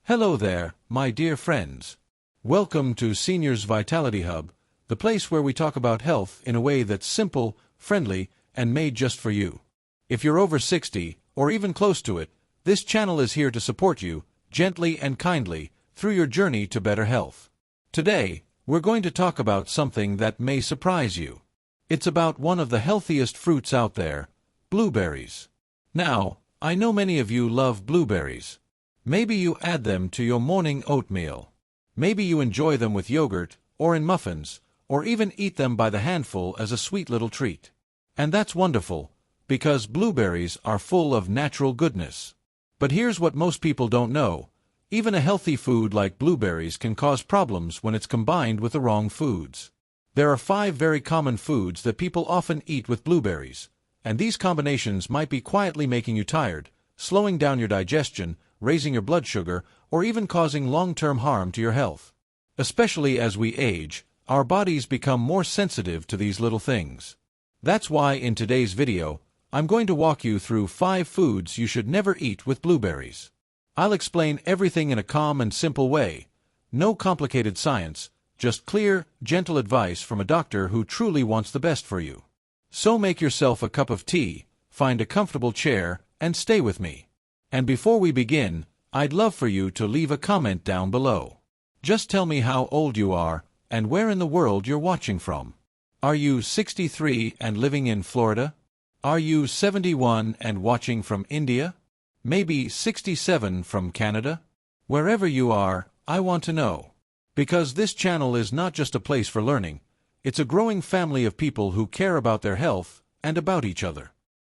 Hello there, my dear friends. Welcome to Seniors Vitality Hub, the place where we talk about health in a way that's simple, friendly, and made just for you. If you're over 60, or even close to it, this channel is here to support you, gently and kindly, through your journey to better health. Today, we're going to talk about something that may surprise you. It's about one of the healthiest fruits out there, blueberries. Now, I know many of you love blueberries. Maybe you add them to your morning oatmeal. Maybe you enjoy them with yogurt, or in muffins, or even eat them by the handful as a sweet little treat. And that's wonderful, because blueberries are full of natural goodness. But here's what most people don't know. Even a healthy food like blueberries can cause problems when it's combined with the wrong foods. There are 5 very common foods that people often eat with blueberries, and these combinations might be quietly making you tired, slowing down your digestion, raising your blood sugar, or even causing long-term harm to your health. Especially as we age, our bodies become more sensitive to these little things. That's why in today's video, I'm going to walk you through 5 foods you should never eat with blueberries. I'll explain everything in a calm and simple way. No complicated science, just clear, gentle advice from a doctor who truly wants the best for you. So make yourself a cup of tea, find a comfortable chair, and stay with me. And before we begin, I'd love for you to leave a comment down below. Just tell me how old you are, and where in the world you're watching from. Are you 63 and living in Florida? Are you 71 and watching from India? Maybe 67 from Canada? Wherever you are, I want to know. Because this channel is not just a place for learning, it's a growing family of people who care about their health and about each other.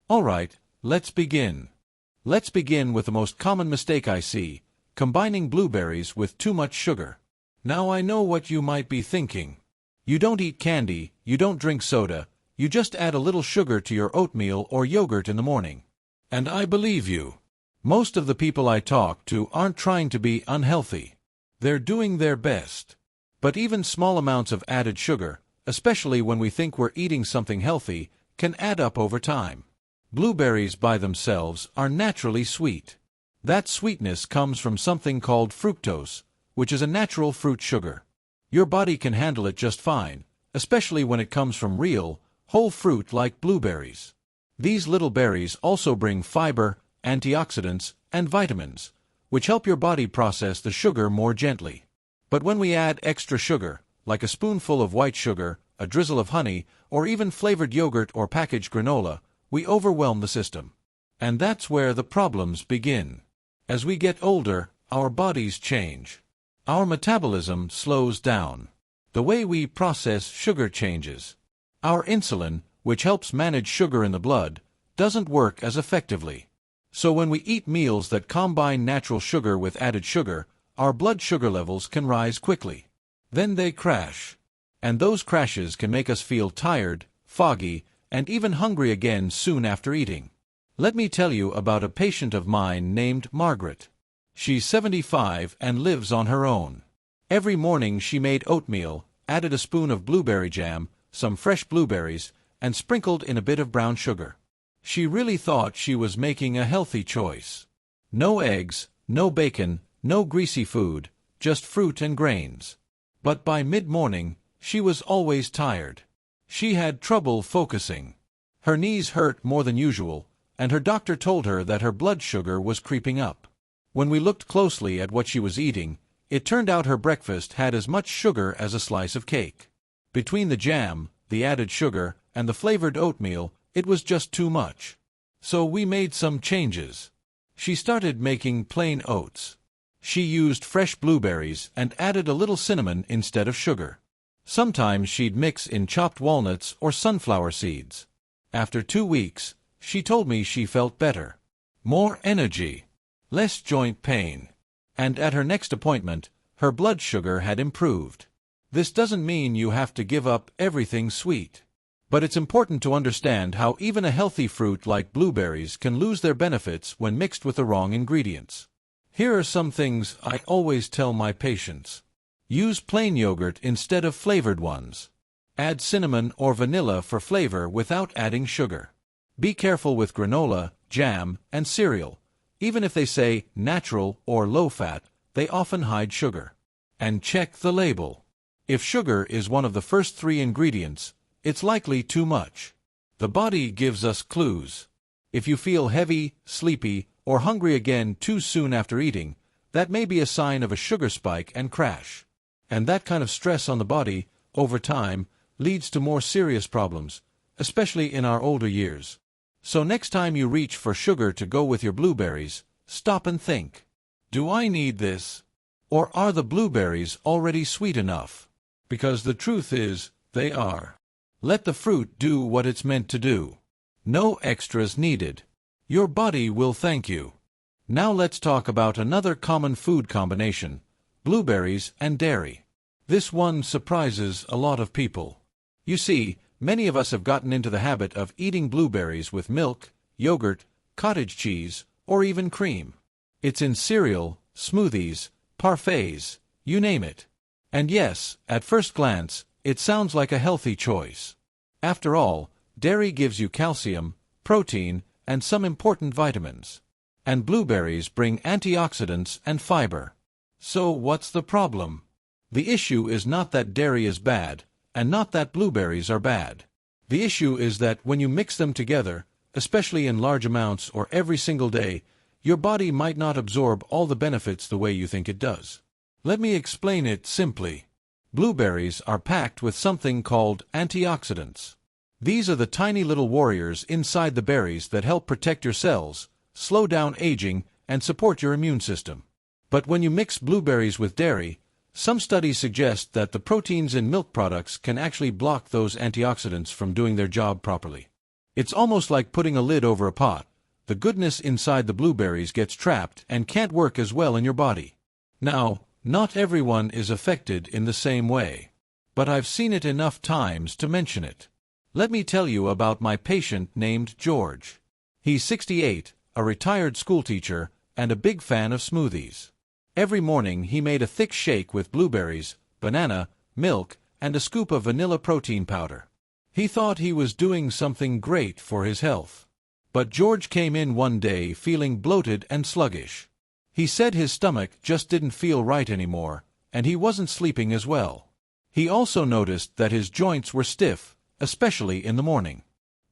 Alright, let's begin. Let's begin with the most common mistake I see, combining blueberries with too much sugar. Now I know what you might be thinking. You don't eat candy, you don't drink soda, you just add a little sugar to your oatmeal or yogurt in the morning. And I believe you. Most of the people I talk to aren't trying to be unhealthy. They're doing their best. But even small amounts of added sugar, especially when we think we're eating something healthy, can add up over time. Blueberries by themselves are naturally sweet. That sweetness comes from something called fructose, which is a natural fruit sugar. Your body can handle it just fine, especially when it comes from real, whole fruit like blueberries. These little berries also bring fiber, antioxidants, and vitamins, which help your body process the sugar more gently. But when we add extra sugar, like a spoonful of white sugar, a drizzle of honey, or even flavored yogurt or packaged granola, we overwhelm the system. And that's where the problems begin. As we get older, our bodies change. Our metabolism slows down. The way we process sugar changes. Our insulin, which helps manage sugar in the blood, doesn't work as effectively. So when we eat meals that combine natural sugar with added sugar, our blood sugar levels can rise quickly. Then they crash. And those crashes can make us feel tired, foggy, and even hungry again soon after eating. Let me tell you about a patient of mine named Margaret. She's 75 and lives on her own. Every morning she made oatmeal, added a spoon of blueberry jam, some fresh blueberries, and sprinkled in a bit of brown sugar. She really thought she was making a healthy choice. No eggs, no bacon, no greasy food, just fruit and grains. But by mid-morning, she was always tired. She had trouble focusing. Her knees hurt more than usual, and her doctor told her that her blood sugar was creeping up. When we looked closely at what she was eating, it turned out her breakfast had as much sugar as a slice of cake. Between the jam, the added sugar, and the flavored oatmeal, it was just too much. So we made some changes. She started making plain oats. She used fresh blueberries and added a little cinnamon instead of sugar. Sometimes she'd mix in chopped walnuts or sunflower seeds. After 2 weeks, she told me she felt better. More energy. Less joint pain. And at her next appointment, her blood sugar had improved. This doesn't mean you have to give up everything sweet. But it's important to understand how even a healthy fruit like blueberries can lose their benefits when mixed with the wrong ingredients. Here are some things I always tell my patients. Use plain yogurt instead of flavored ones. Add cinnamon or vanilla for flavor without adding sugar. Be careful with granola, jam, and cereal. Even if they say natural or low-fat, they often hide sugar. And check the label. If sugar is one of the first 3 ingredients, it's likely too much. The body gives us clues. If you feel heavy, sleepy, or hungry again too soon after eating, that may be a sign of a sugar spike and crash. And that kind of stress on the body, over time, leads to more serious problems, especially in our older years. So next time you reach for sugar to go with your blueberries, stop and think. Do I need this? Or are the blueberries already sweet enough? Because the truth is, they are. Let the fruit do what it's meant to do. No extras needed. Your body will thank you. Now let's talk about another common food combination: blueberries and dairy. This one surprises a lot of people. You see, many of us have gotten into the habit of eating blueberries with milk, yogurt, cottage cheese, or even cream. It's in cereal, smoothies, parfaits, you name it. And yes, at first glance, it sounds like a healthy choice. After all, dairy gives you calcium, protein, and some important vitamins. And blueberries bring antioxidants and fiber. So what's the problem? The issue is not that dairy is bad, and not that blueberries are bad. The issue is that when you mix them together, especially in large amounts or every single day, your body might not absorb all the benefits the way you think it does. Let me explain it simply. Blueberries are packed with something called antioxidants. These are the tiny little warriors inside the berries that help protect your cells, slow down aging, and support your immune system. But when you mix blueberries with dairy, some studies suggest that the proteins in milk products can actually block those antioxidants from doing their job properly. It's almost like putting a lid over a pot. The goodness inside the blueberries gets trapped and can't work as well in your body. Now, not everyone is affected in the same way. But I've seen it enough times to mention it. Let me tell you about my patient named George. He's 68, a retired schoolteacher, and a big fan of smoothies. Every morning he made a thick shake with blueberries, banana, milk, and a scoop of vanilla protein powder. He thought he was doing something great for his health. But George came in one day feeling bloated and sluggish. He said his stomach just didn't feel right anymore, and he wasn't sleeping as well. He also noticed that his joints were stiff, especially in the morning.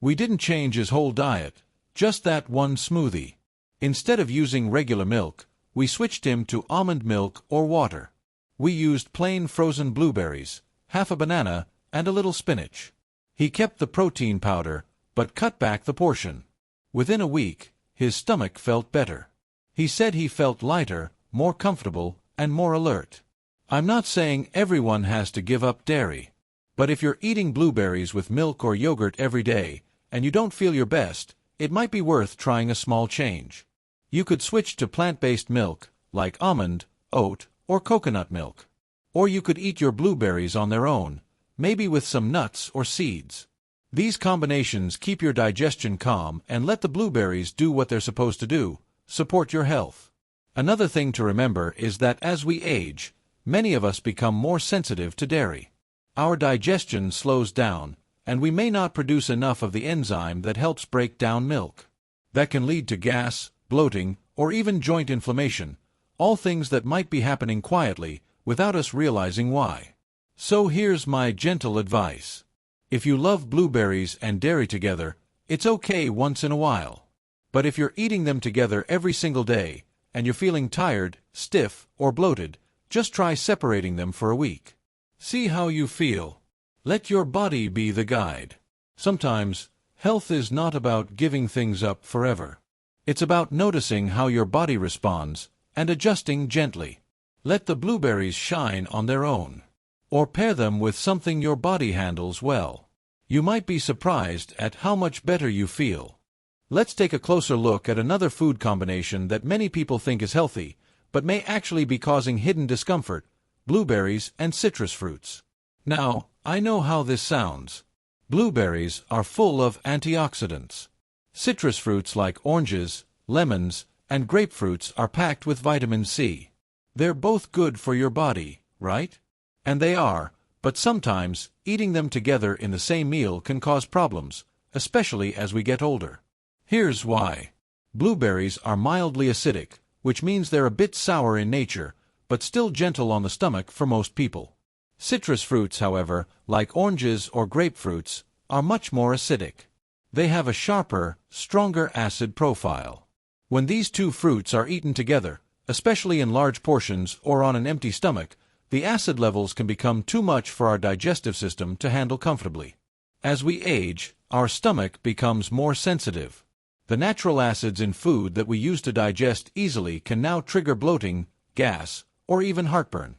We didn't change his whole diet, just that one smoothie. Instead of using regular milk, we switched him to almond milk or water. We used plain frozen blueberries, half a banana, and a little spinach. He kept the protein powder, but cut back the portion. Within a week, his stomach felt better. He said he felt lighter, more comfortable, and more alert. I'm not saying everyone has to give up dairy. But if you're eating blueberries with milk or yogurt every day, and you don't feel your best, it might be worth trying a small change. You could switch to plant-based milk, like almond, oat, or coconut milk. Or you could eat your blueberries on their own, maybe with some nuts or seeds. These combinations keep your digestion calm and let the blueberries do what they're supposed to do, support your health. Another thing to remember is that as we age, many of us become more sensitive to dairy. Our digestion slows down, and we may not produce enough of the enzyme that helps break down milk. That can lead to gas, bloating, or even joint inflammation, all things that might be happening quietly without us realizing why. So here's my gentle advice. If you love blueberries and dairy together, it's okay once in a while. But if you're eating them together every single day, and you're feeling tired, stiff, or bloated, just try separating them for a week. See how you feel. Let your body be the guide. Sometimes, health is not about giving things up forever. It's about noticing how your body responds and adjusting gently. Let the blueberries shine on their own. Or pair them with something your body handles well. You might be surprised at how much better you feel. Let's take a closer look at another food combination that many people think is healthy, but may actually be causing hidden discomfort: blueberries and citrus fruits. Now, I know how this sounds. Blueberries are full of antioxidants. Citrus fruits like oranges, lemons, and grapefruits are packed with vitamin C. They're both good for your body, right? And they are, but sometimes eating them together in the same meal can cause problems, especially as we get older. Here's why. Blueberries are mildly acidic, which means they're a bit sour in nature, but still gentle on the stomach for most people. Citrus fruits, however, like oranges or grapefruits, are much more acidic. They have a sharper, stronger acid profile. When these two fruits are eaten together, especially in large portions or on an empty stomach, the acid levels can become too much for our digestive system to handle comfortably. As we age, our stomach becomes more sensitive. The natural acids in food that we use to digest easily can now trigger bloating, gas, or even heartburn.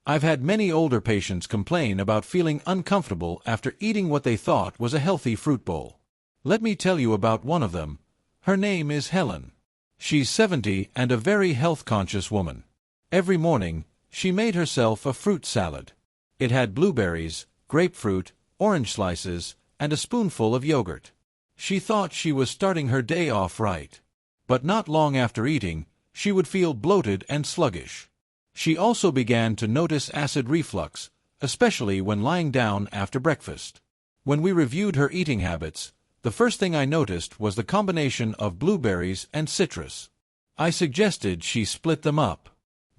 I've had many older patients complain about feeling uncomfortable after eating what they thought was a healthy fruit bowl. Let me tell you about one of them. Her name is Helen. She's 70 and a very health-conscious woman. Every morning, she made herself a fruit salad. It had blueberries, grapefruit, orange slices, and a spoonful of yogurt. She thought she was starting her day off right. But not long after eating, she would feel bloated and sluggish. She also began to notice acid reflux, especially when lying down after breakfast. When we reviewed her eating habits, the first thing I noticed was the combination of blueberries and citrus. I suggested she split them up.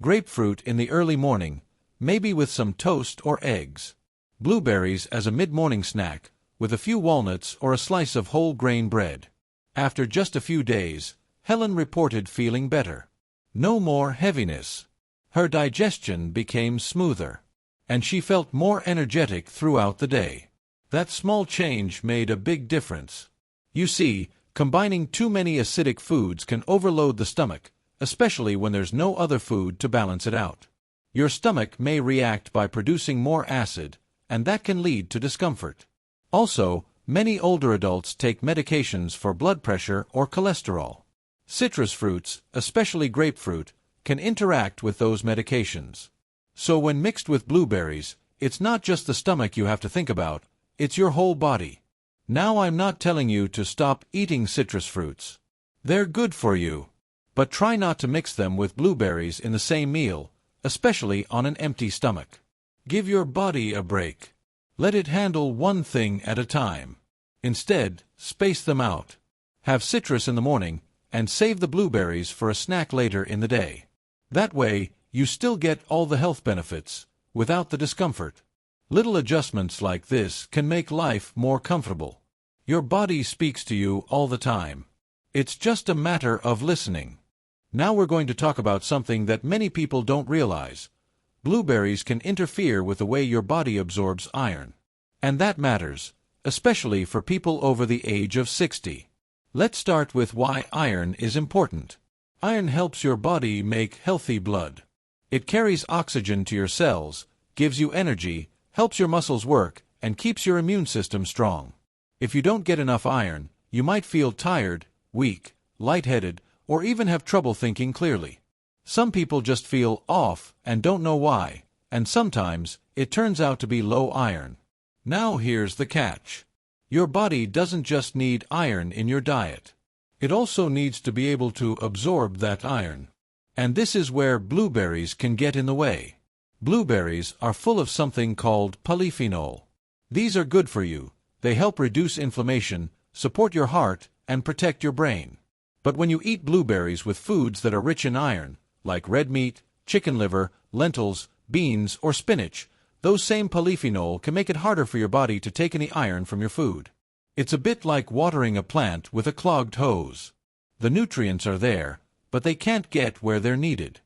Grapefruit in the early morning, maybe with some toast or eggs. Blueberries as a mid-morning snack, with a few walnuts or a slice of whole grain bread. After just a few days, Helen reported feeling better. No more heaviness. Her digestion became smoother, and she felt more energetic throughout the day. That small change made a big difference. You see, combining too many acidic foods can overload the stomach, especially when there's no other food to balance it out. Your stomach may react by producing more acid, and that can lead to discomfort. Also, many older adults take medications for blood pressure or cholesterol. Citrus fruits, especially grapefruit, can interact with those medications. So when mixed with blueberries, it's not just the stomach you have to think about, it's your whole body. Now I'm not telling you to stop eating citrus fruits. They're good for you. But try not to mix them with blueberries in the same meal, especially on an empty stomach. Give your body a break. Let it handle one thing at a time. Instead, space them out. Have citrus in the morning, and save the blueberries for a snack later in the day. That way, you still get all the health benefits, without the discomfort. Little adjustments like this can make life more comfortable. Your body speaks to you all the time. It's just a matter of listening. Now we're going to talk about something that many people don't realize. Blueberries can interfere with the way your body absorbs iron. And that matters, especially for people over the age of 60. Let's start with why iron is important. Iron helps your body make healthy blood. It carries oxygen to your cells, gives you energy, helps your muscles work, and keeps your immune system strong. If you don't get enough iron, you might feel tired, weak, lightheaded, or even have trouble thinking clearly. Some people just feel off and don't know why, and sometimes it turns out to be low iron. Now here's the catch. Your body doesn't just need iron in your diet. It also needs to be able to absorb that iron. And this is where blueberries can get in the way. Blueberries are full of something called polyphenol. These are good for you. They help reduce inflammation, support your heart, and protect your brain. But when you eat blueberries with foods that are rich in iron, like red meat, chicken liver, lentils, beans, or spinach, those same polyphenol can make it harder for your body to take any iron from your food. It's a bit like watering a plant with a clogged hose. The nutrients are there, but they can't get where they're needed.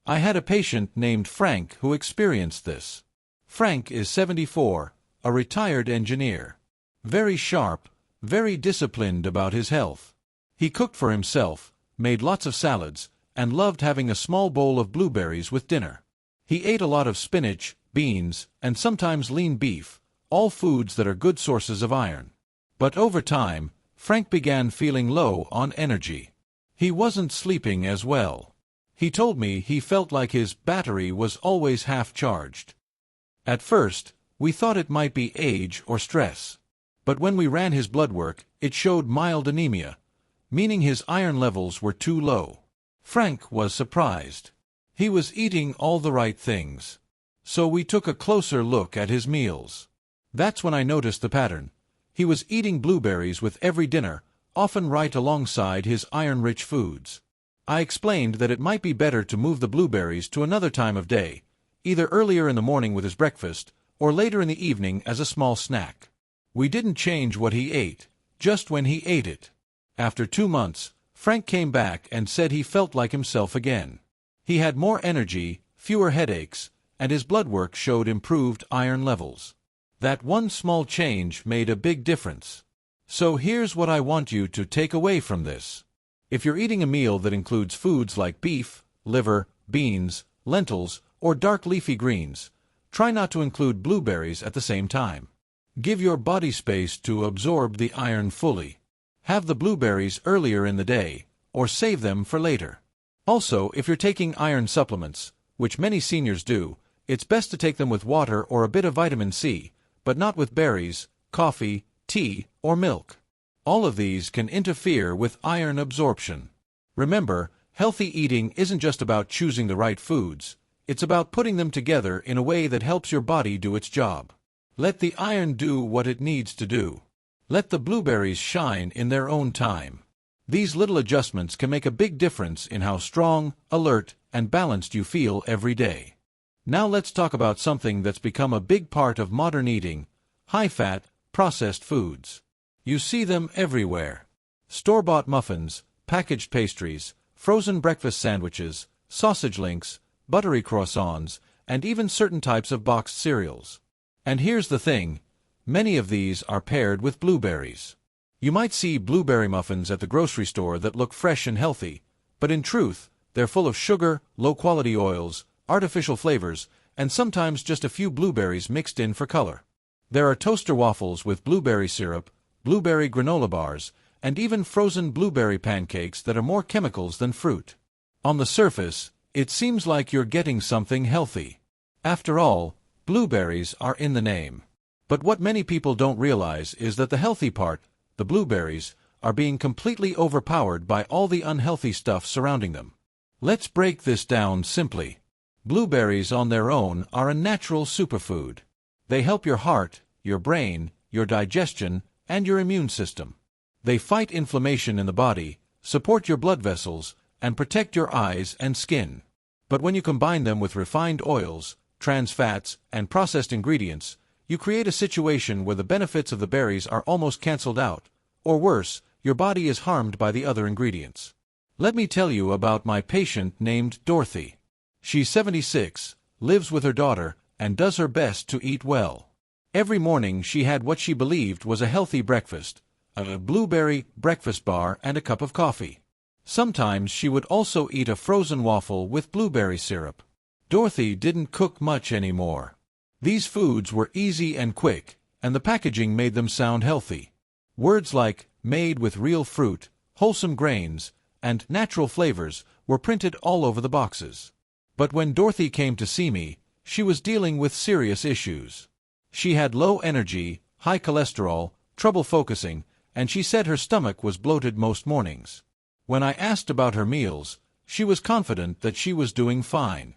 I had a patient named Frank who experienced this. Frank is 74, a retired engineer. Very sharp, very disciplined about his health. He cooked for himself, made lots of salads, and loved having a small bowl of blueberries with dinner. He ate a lot of spinach, beans, and sometimes lean beef, all foods that are good sources of iron. But over time, Frank began feeling low on energy. He wasn't sleeping as well. He told me he felt like his battery was always half-charged. At first, we thought it might be age or stress. But when we ran his blood work, it showed mild anemia, meaning his iron levels were too low. Frank was surprised. He was eating all the right things. So we took a closer look at his meals. That's when I noticed the pattern. He was eating blueberries with every dinner, often right alongside his iron-rich foods. I explained that it might be better to move the blueberries to another time of day, either earlier in the morning with his breakfast, or later in the evening as a small snack. We didn't change what he ate, just when he ate it. After 2 months, Frank came back and said he felt like himself again. He had more energy, fewer headaches, and his blood work showed improved iron levels. That one small change made a big difference. So here's what I want you to take away from this. If you're eating a meal that includes foods like beef, liver, beans, lentils, or dark leafy greens, try not to include blueberries at the same time. Give your body space to absorb the iron fully. Have the blueberries earlier in the day, or save them for later. Also, if you're taking iron supplements, which many seniors do, it's best to take them with water or a bit of vitamin C, but not with berries, coffee, tea, or milk. All of these can interfere with iron absorption. Remember, healthy eating isn't just about choosing the right foods, it's about putting them together in a way that helps your body do its job. Let the iron do what it needs to do. Let the blueberries shine in their own time. These little adjustments can make a big difference in how strong, alert, and balanced you feel every day. Now let's talk about something that's become a big part of modern eating: high-fat, processed foods. You see them everywhere. Store-bought muffins, packaged pastries, frozen breakfast sandwiches, sausage links, buttery croissants, and even certain types of boxed cereals. And here's the thing, many of these are paired with blueberries. You might see blueberry muffins at the grocery store that look fresh and healthy, but in truth, they're full of sugar, low-quality oils, artificial flavors, and sometimes just a few blueberries mixed in for color. There are toaster waffles with blueberry syrup, blueberry granola bars, and even frozen blueberry pancakes that are more chemicals than fruit. On the surface, it seems like you're getting something healthy. After all, blueberries are in the name. But what many people don't realize is that the healthy part, the blueberries, are being completely overpowered by all the unhealthy stuff surrounding them. Let's break this down simply. Blueberries on their own are a natural superfood. They help your heart, your brain, your digestion, and your immune system. They fight inflammation in the body, support your blood vessels, and protect your eyes and skin. But when you combine them with refined oils, trans fats, and processed ingredients, you create a situation where the benefits of the berries are almost canceled out, or worse, your body is harmed by the other ingredients. Let me tell you about my patient named Dorothy. She's 76, lives with her daughter, and does her best to eat well. Every morning she had what she believed was a healthy breakfast, a blueberry breakfast bar and a cup of coffee. Sometimes she would also eat a frozen waffle with blueberry syrup. Dorothy didn't cook much anymore. These foods were easy and quick, and the packaging made them sound healthy. Words like "made with real fruit," "wholesome grains," and "natural flavors" were printed all over the boxes. But when Dorothy came to see me, she was dealing with serious issues. She had low energy, high cholesterol, trouble focusing, and she said her stomach was bloated most mornings. When I asked about her meals, she was confident that she was doing fine.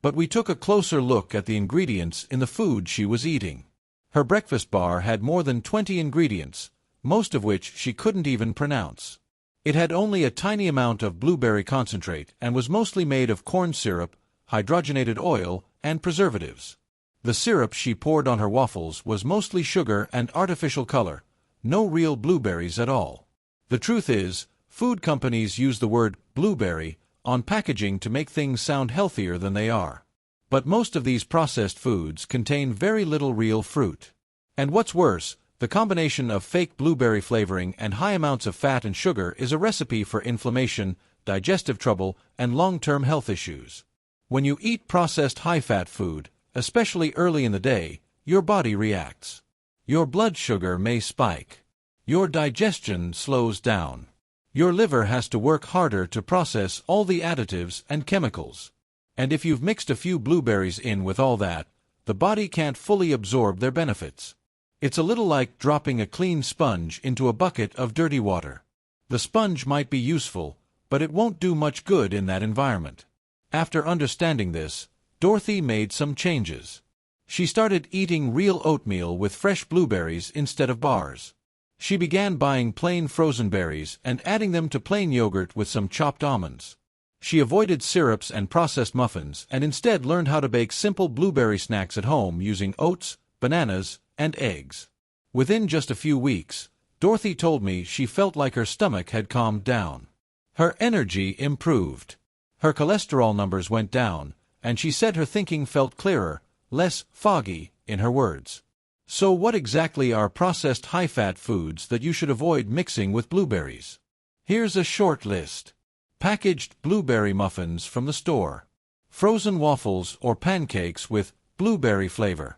But we took a closer look at the ingredients in the food she was eating. Her breakfast bar had more than 20 ingredients, most of which she couldn't even pronounce. It had only a tiny amount of blueberry concentrate and was mostly made of corn syrup, hydrogenated oil, and preservatives. The syrup she poured on her waffles was mostly sugar and artificial color, no real blueberries at all. The truth is, food companies use the word blueberry on packaging to make things sound healthier than they are. But most of these processed foods contain very little real fruit. And what's worse, the combination of fake blueberry flavoring and high amounts of fat and sugar is a recipe for inflammation, digestive trouble, and long-term health issues. When you eat processed high-fat food, especially early in the day, your body reacts. Your blood sugar may spike. Your digestion slows down. Your liver has to work harder to process all the additives and chemicals. And if you've mixed a few blueberries in with all that, the body can't fully absorb their benefits. It's a little like dropping a clean sponge into a bucket of dirty water. The sponge might be useful, but it won't do much good in that environment. After understanding this, Dorothy made some changes. She started eating real oatmeal with fresh blueberries instead of bars. She began buying plain frozen berries and adding them to plain yogurt with some chopped almonds. She avoided syrups and processed muffins and instead learned how to bake simple blueberry snacks at home using oats, bananas, and eggs. Within just a few weeks, Dorothy told me she felt like her stomach had calmed down. Her energy improved. Her cholesterol numbers went down, and she said her thinking felt clearer, less foggy, in her words. So what exactly are processed high-fat foods that you should avoid mixing with blueberries? Here's a short list. Packaged blueberry muffins from the store. Frozen waffles or pancakes with blueberry flavor.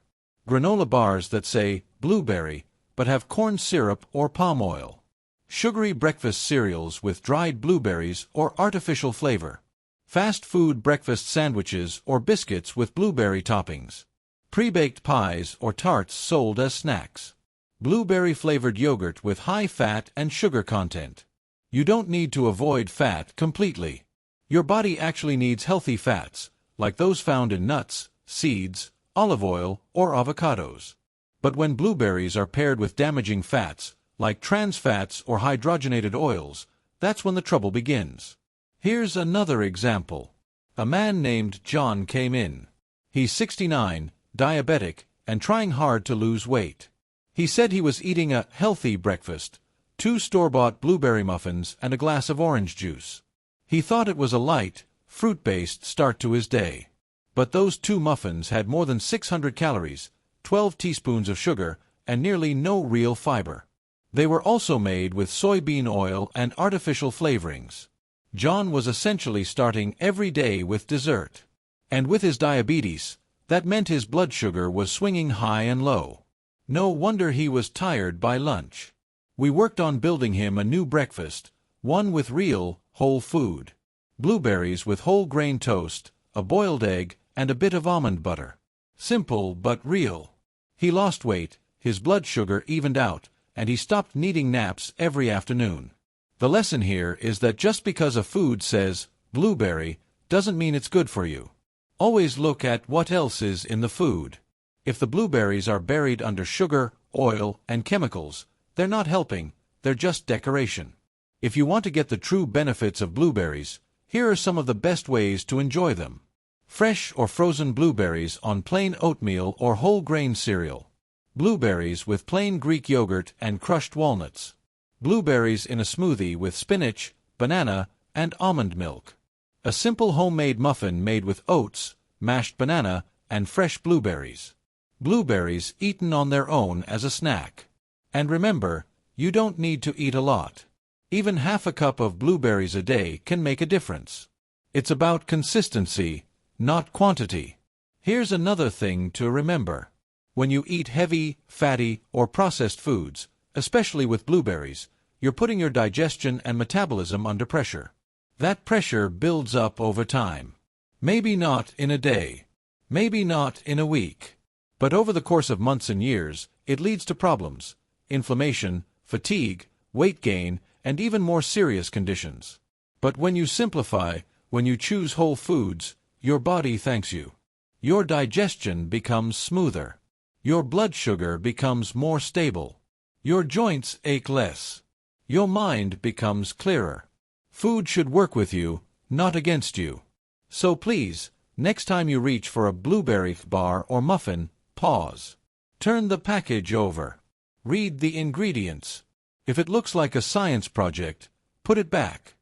Granola bars that say blueberry but have corn syrup or palm oil. Sugary breakfast cereals with dried blueberries or artificial flavor. Fast food breakfast sandwiches or biscuits with blueberry toppings. Pre-baked pies or tarts sold as snacks. Blueberry-flavored yogurt with high fat and sugar content. You don't need to avoid fat completely. Your body actually needs healthy fats, like those found in nuts, seeds, olive oil, or avocados. But when blueberries are paired with damaging fats, like trans fats or hydrogenated oils, that's when the trouble begins. Here's another example. A man named John came in. He's 69, diabetic, and trying hard to lose weight. He said he was eating a healthy breakfast, 2 store-bought blueberry muffins and a glass of orange juice. He thought it was a light, fruit-based start to his day. But those 2 muffins had more than 600 calories, 12 teaspoons of sugar, and nearly no real fiber. They were also made with soybean oil and artificial flavorings. John was essentially starting every day with dessert. And with his diabetes, that meant his blood sugar was swinging high and low. No wonder he was tired by lunch. We worked on building him a new breakfast, one with real, whole food. Blueberries with whole grain toast, a boiled egg, and a bit of almond butter. Simple but real. He lost weight, his blood sugar evened out, and he stopped needing naps every afternoon. The lesson here is that just because a food says blueberry doesn't mean it's good for you. Always look at what else is in the food. If the blueberries are buried under sugar, oil, and chemicals, they're not helping, they're just decoration. If you want to get the true benefits of blueberries, here are some of the best ways to enjoy them. Fresh or frozen blueberries on plain oatmeal or whole grain cereal. Blueberries with plain Greek yogurt and crushed walnuts. Blueberries in a smoothie with spinach, banana, and almond milk. A simple homemade muffin made with oats, mashed banana, and fresh blueberries. Blueberries eaten on their own as a snack. And remember, you don't need to eat a lot. Even half a cup of blueberries a day can make a difference. It's about consistency, not quantity. Here's another thing to remember. When you eat heavy, fatty, or processed foods, especially with blueberries, you're putting your digestion and metabolism under pressure. That pressure builds up over time. Maybe not in a day. Maybe not in a week. But over the course of months and years, it leads to problems. Inflammation, fatigue, weight gain, and even more serious conditions. But when you simplify, when you choose whole foods, your body thanks you. Your digestion becomes smoother. Your blood sugar becomes more stable. Your joints ache less. Your mind becomes clearer. Food should work with you, not against you. So please, next time you reach for a blueberry bar or muffin, pause. Turn the package over. Read the ingredients. If it looks like a science project, put it back.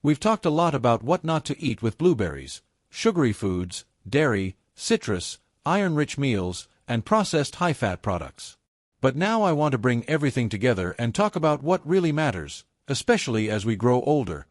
We've talked a lot about what not to eat with blueberries: sugary foods, dairy, citrus, iron-rich meals, and processed high-fat products. But now I want to bring everything together and talk about what really matters, especially as we grow older: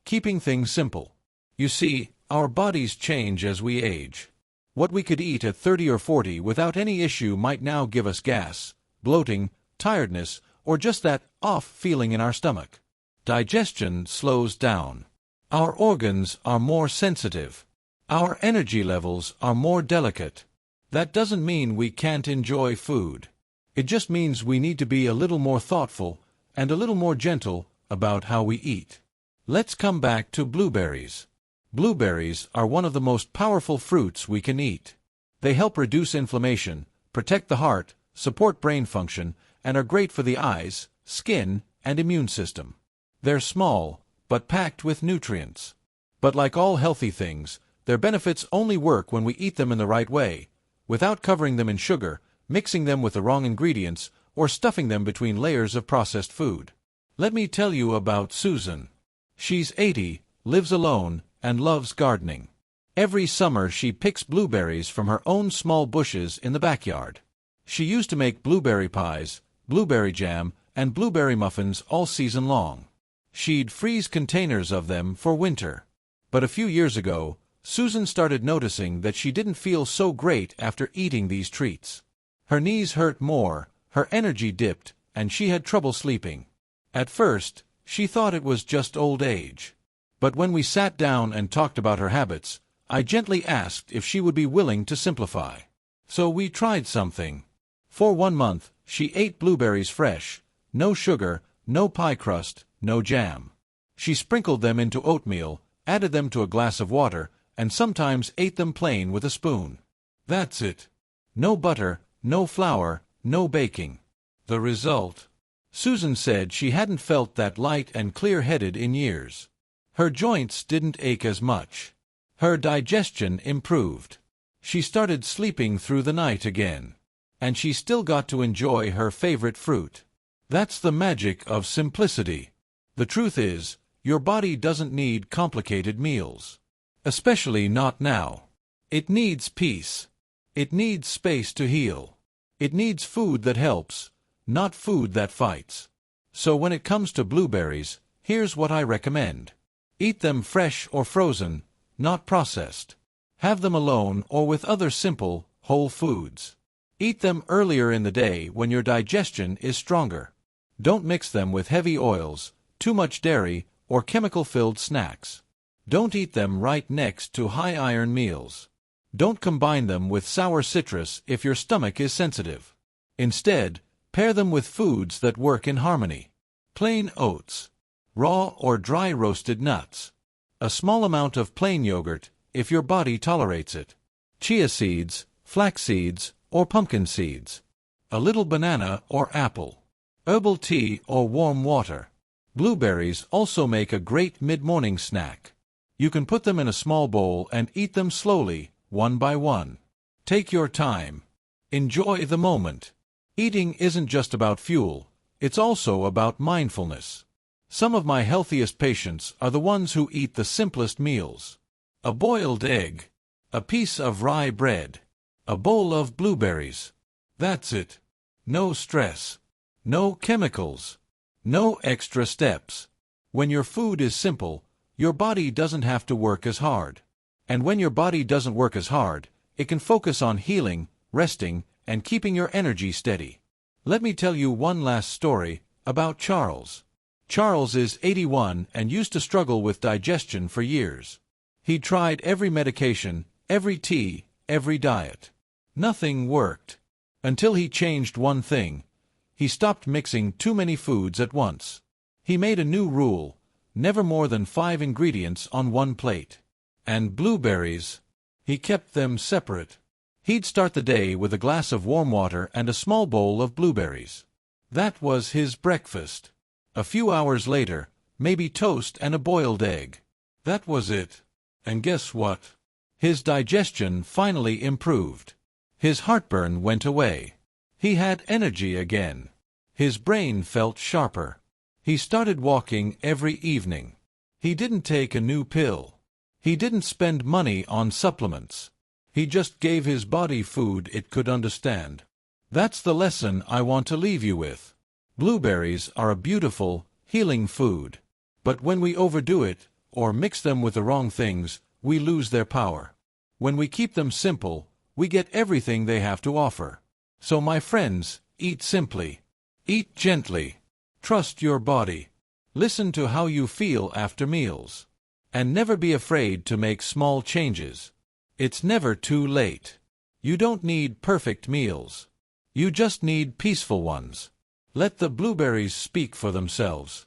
keeping things simple. You see, our bodies change as we age. What we could eat at 30 or 40 without any issue might now give us gas, bloating, tiredness, or just that off feeling in our stomach. Digestion slows down. Our organs are more sensitive. Our energy levels are more delicate. That doesn't mean we can't enjoy food. It just means we need to be a little more thoughtful and a little more gentle about how we eat. Let's come back to blueberries. Blueberries are one of the most powerful fruits we can eat. They help reduce inflammation, protect the heart, support brain function, and are great for the eyes, skin, and immune system. They're small, but packed with nutrients. But like all healthy things, their benefits only work when we eat them in the right way, without covering them in sugar, mixing them with the wrong ingredients, or stuffing them between layers of processed food. Let me tell you about Susan. She's 80, lives alone, and loves gardening. Every summer she picks blueberries from her own small bushes in the backyard. She used to make blueberry pies, blueberry jam, and blueberry muffins all season long. She'd freeze containers of them for winter. But a few years ago, Susan started noticing that she didn't feel so great after eating these treats. Her knees hurt more, her energy dipped, and she had trouble sleeping. At first, she thought it was just old age. But when we sat down and talked about her habits, I gently asked if she would be willing to simplify. So we tried something. For 1 month, she ate blueberries fresh, no sugar, no pie crust, no jam. She sprinkled them into oatmeal, added them to a glass of water, and sometimes ate them plain with a spoon. That's it. No butter, no flour, no baking. The result? Susan said she hadn't felt that light and clear-headed in years. Her joints didn't ache as much. Her digestion improved. She started sleeping through the night again. And she still got to enjoy her favorite fruit. That's the magic of simplicity. The truth is, your body doesn't need complicated meals. Especially not now. It needs peace. It needs space to heal. It needs food that helps, not food that fights. So when it comes to blueberries, here's what I recommend. Eat them fresh or frozen, not processed. Have them alone or with other simple, whole foods. Eat them earlier in the day when your digestion is stronger. Don't mix them with heavy oils, too much dairy, or chemical-filled snacks. Don't eat them right next to high-iron meals. Don't combine them with sour citrus if your stomach is sensitive. Instead, pair them with foods that work in harmony. Plain oats. Raw or dry roasted nuts. A small amount of plain yogurt, if your body tolerates it. Chia seeds, flax seeds, or pumpkin seeds. A little banana or apple. Herbal tea or warm water. Blueberries also make a great mid-morning snack. You can put them in a small bowl and eat them slowly, one by one. Take your time. Enjoy the moment. Eating isn't just about fuel, it's also about mindfulness. Some of my healthiest patients are the ones who eat the simplest meals. A boiled egg. A piece of rye bread. A bowl of blueberries. That's it. No stress. No chemicals. No extra steps. When your food is simple, your body doesn't have to work as hard. And when your body doesn't work as hard, it can focus on healing, resting, and keeping your energy steady. Let me tell you one last story about Charles. Charles is 81 and used to struggle with digestion for years. He tried every medication, every tea, every diet. Nothing worked. Until he changed one thing. He stopped mixing too many foods at once. He made a new rule, never more than 5 ingredients on one plate. And blueberries, he kept them separate. He'd start the day with a glass of warm water and a small bowl of blueberries. That was his breakfast. A few hours later, maybe toast and a boiled egg. That was it. And guess what? His digestion finally improved. His heartburn went away. He had energy again. His brain felt sharper. He started walking every evening. He didn't take a new pill. He didn't spend money on supplements. He just gave his body food it could understand. That's the lesson I want to leave you with. Blueberries are a beautiful, healing food. But when we overdo it, or mix them with the wrong things, we lose their power. When we keep them simple, we get everything they have to offer. So my friends, eat simply. Eat gently. Trust your body. Listen to how you feel after meals. And never be afraid to make small changes. It's never too late. You don't need perfect meals. You just need peaceful ones. Let the blueberries speak for themselves.